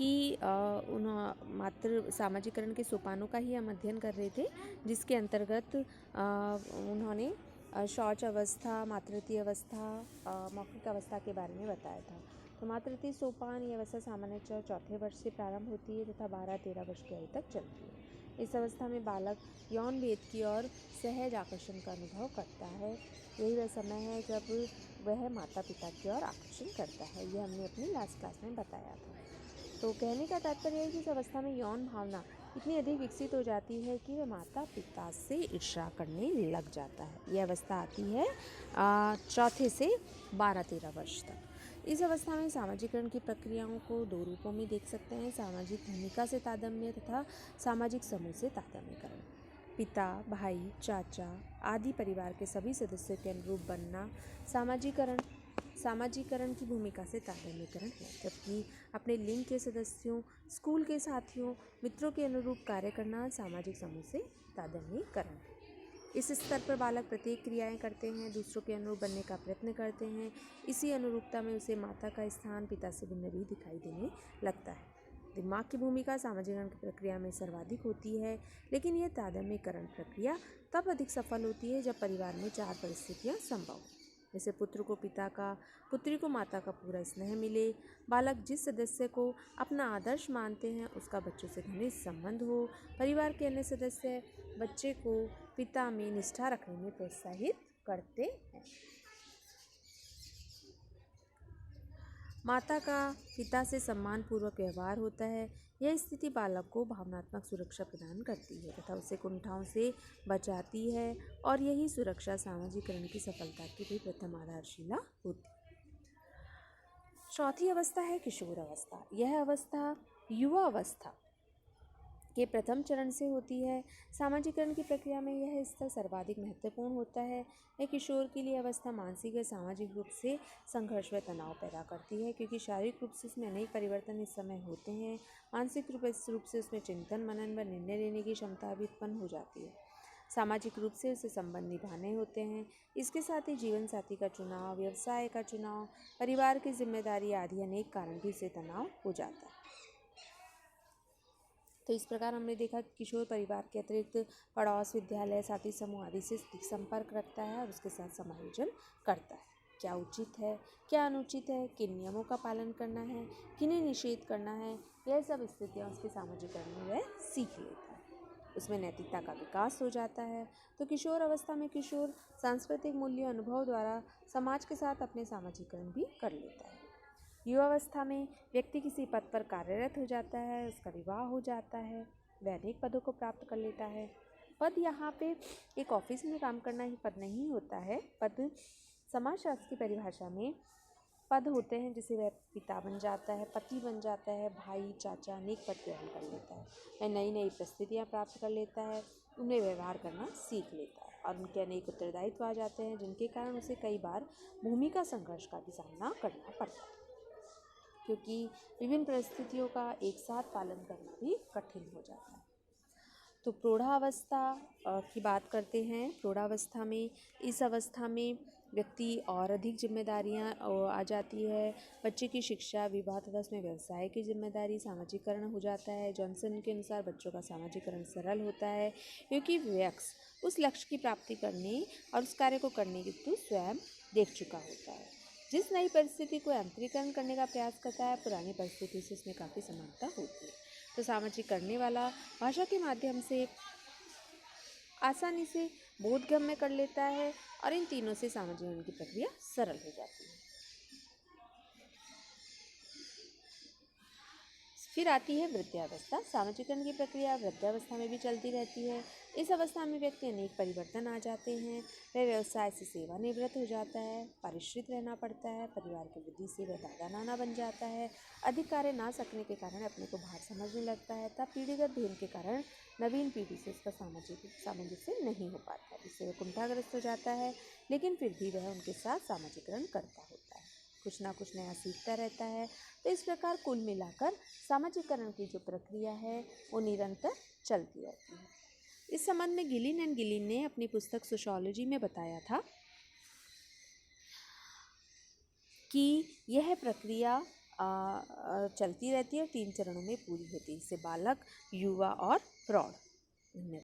कि मात्र सामाजिकरण के सोपानों का ही हम अध्ययन कर रहे थे, जिसके अंतर्गत उन्होंने शौच अवस्था, मातृत्व अवस्था, मौखिक अवस्था के बारे में बताया था। तो मातृत्व सोपान ये अवस्था सामान्यतः चौथे वर्ष से प्रारंभ होती है तथा 12-13 वर्ष की आयु तक चलती है। इस अवस्था में बालक यौन भेद की ओर सहज आकर्षण का अनुभव करता है। यही वह समय है जब वह माता पिता की ओर आकर्षण करता है। ये हमने अपनी लास्ट क्लास में बताया था। तो कहने का तात्पर्य है कि इस अवस्था में यौन भावना इतनी अधिक विकसित हो जाती है कि वह माता पिता से ईर्ष्या करने लग जाता है। यह अवस्था आती है चौथे से 12-13 वर्ष तक। इस अवस्था में सामाजिकरण की प्रक्रियाओं को 2 रूपों में देख सकते हैं: सामाजिक भूमिका से तादात्म्य तथा सामाजिक समूह से तादात्म्यकरण। पिता, भाई, चाचा आदि परिवार के सभी सदस्यों के अनुरूप बनना सामाजिकरण की भूमिका से तादात्म्यकरण है, जबकि अपने लिंग के सदस्यों, स्कूल के साथियों, मित्रों के अनुरूप कार्य करना सामाजिक समूह से तादात्म्यकरण है। इस स्तर पर बालक प्रत्येक क्रियाएं करते हैं, दूसरों के अनुरूप बनने का प्रयत्न करते हैं। इसी अनुरूपता में उसे माता का स्थान पिता से भिन्न भी दिखाई देने लगता है। दिमाग की भूमिका सामाजिकरण की प्रक्रिया में सर्वाधिक होती है, लेकिन यह तादात्म्यकरण प्रक्रिया तब अधिक सफल होती है जब परिवार में 4 परिस्थितियां संभव हो, जैसे पुत्र को पिता का, पुत्री को माता का पूरा स्नेह मिले, बालक जिस सदस्य को अपना आदर्श मानते हैं उसका बच्चों से घनिष्ठ संबंध हो, परिवार के अन्य सदस्य बच्चे को पिता में निष्ठा रखने में प्रोत्साहित करते हैं। माता का पिता से सम्मानपूर्वक व्यवहार होता है। यह स्थिति बालक को भावनात्मक सुरक्षा प्रदान करती है तथा उसे कुंठाओं से बचाती है, और यही सुरक्षा सामाजिकरण की सफलता की भी प्रथम आधारशिला होती है। चौथी अवस्था है किशोर अवस्था। यह अवस्था युवा अवस्था के प्रथम चरण से होती है। सामाजिकरण की प्रक्रिया में यह स्तर सर्वाधिक महत्वपूर्ण होता है। यह किशोर के लिए अवस्था मानसिक व सामाजिक रूप से संघर्ष व तनाव पैदा करती है, क्योंकि शारीरिक रूप से उसमें अनेक परिवर्तन इस समय होते हैं। मानसिक रूप से उसमें चिंतन, मनन व निर्णय लेने की क्षमता भी उत्पन्न हो जाती है। सामाजिक रूप से उसे संबंध निभाने होते हैं। इसके साथ ही जीवन साथी का चुनाव, व्यवसाय का चुनाव, परिवार की जिम्मेदारी आदि अनेक कारण भी उसे तनाव हो जाता है। तो इस प्रकार हमने देखा कि किशोर परिवार के अतिरिक्त पड़ोस, विद्यालय, साथी समूह आदि से संपर्क रखता है और उसके साथ समायोजन करता है। क्या उचित है, क्या अनुचित है, किन नियमों का पालन करना है, किन्हें निषेध करना है, यह सब स्थितियाँ उसके सामाजिकरण में वह सीख लेता है। उसमें नैतिकता का विकास हो जाता है। तो किशोर अवस्था में किशोर सांस्कृतिक मूल्य अनुभव द्वारा समाज के साथ अपने सामाजिकरण भी कर लेता है। युवावस्था में व्यक्ति किसी पद पर कार्यरत हो जाता है, उसका विवाह हो जाता है, वह अनेक पदों को प्राप्त कर लेता है। पद यहाँ पे एक ऑफिस में काम करना ही पद नहीं होता है। पद समाजशास्त्र की परिभाषा में पद होते हैं, जिसे वह पिता बन जाता है, पति बन जाता है, भाई, चाचा, अनेक पद ग्रहण कर लेता है। वह नई नई परिस्थितियाँ प्राप्त कर लेता है, उन्हें व्यवहार करना सीख लेता है और उनके अनेक उत्तरदायित्व आ जाते हैं, जिनके कारण उसे कई बार भूमिका संघर्ष का भी सामना करना पड़ता है, क्योंकि विभिन्न परिस्थितियों का एक साथ पालन करना भी कठिन हो जाता है। तो प्रौढ़ावस्था की बात करते हैं। प्रौढ़ावस्था में, इस अवस्था में व्यक्ति और अधिक जिम्मेदारियां आ जाती है। बच्चे की शिक्षा, विवाह तथा उसमें व्यवसाय की जिम्मेदारी, सामाजिकरण हो जाता है। जॉनसन के अनुसार बच्चों का सामाजिकरण सरल होता है, क्योंकि वयस्क उस लक्ष्य की प्राप्ति करने और उस कार्य को करने की तो स्वयं देख चुका होता है। जिस नई परिस्थिति को यांत्रिकरण करने का प्रयास करता है, पुरानी परिस्थिति से उसमें काफ़ी समानता होती है। तो सामाजिक करने वाला भाषा के माध्यम से आसानी से बोधगम्य कर लेता है और इन तीनों से सामाजिकरण की प्रक्रिया सरल हो जाती है। फिर आती है वृद्धावस्था। सामाजिकरण की प्रक्रिया वृद्धावस्था में भी चलती रहती है। इस अवस्था में व्यक्ति अनेक परिवर्तन आ जाते हैं। वह व्यवसाय से सेवानिवृत्त हो जाता है, परिश्रित रहना पड़ता है, परिवार की वृद्धि से वह दादा नाना बन जाता है, अधिक कार्य ना सकने के कारण अपने को भार समझने लगता है, तब पीढ़ीगत भेद के कारण नवीन पीढ़ी से उसका सामंजस्य नहीं हो पाता, जिससे वह कुंठाग्रस्त हो जाता है, लेकिन फिर भी वह उनके साथ सामाजिकरण करता होता है, कुछ ना कुछ नया सीखता रहता है। तो इस प्रकार कुल मिलाकर सामाजिकरण की जो प्रक्रिया है वो निरंतर चलती रहती है। इस संबंध में गिलिन ने अपनी पुस्तक सोशियोलॉजी में बताया था कि यह प्रक्रिया चलती रहती है और 3 चरणों में पूरी होती है। जैसे बालक, युवा और प्रौढ़। धन्यवाद।